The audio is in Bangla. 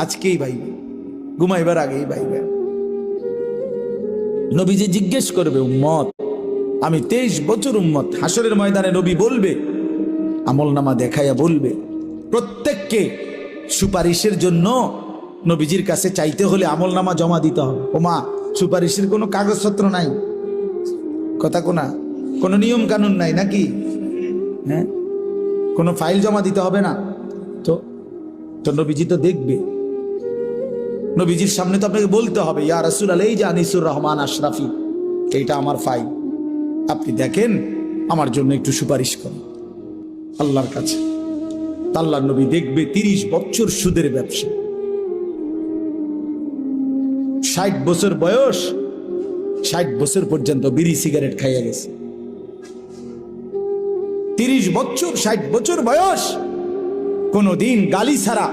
আজকেই ভাইবে, ঘুমাইবার আগেই ভাইবে। নবীজি জিজ্ঞেস করবে, উম্মত আমি 23 বছর উম্মত, হাসরের ময়দানে নবী বলবে, আমলনামা দেখাইয়া বলবে, প্রত্যেককে সুপারিশের জন্য নবীজির কাছে চাইতে হলে আমলনামা জমা দিতে হবে। ওমা, সুপারিশের কোনো কাগজপত্র নাই, কথা কোনা, কোনো নিয়ম কানুন নাই নাকি? হ্যাঁ, কোনো ফাইল জমা দিতে হবে না তো? তো নবীজি তো দেখবে, নবীজির সামনে তো আপনাকে বলতে হবে, ইয়া রাসূলুল্লাহ, এই যে আনিসুর রহমান আশরাফি, এইটা আমার ফাইল, আপনি দেখেন, আমার জন্য একটু সুপারিশ করেন আল্লাহর কাছে। আল্লাহর নবী দেখবে 30 বছর সুদের ব্যবসা, 60 বছর বয়স, 60 বছর পর্যন্ত বিড়ি সিগারেট খাইয়া গেছে। 30 বছর, 60 বছর বয়স, কোনদিন গালি ছাড়া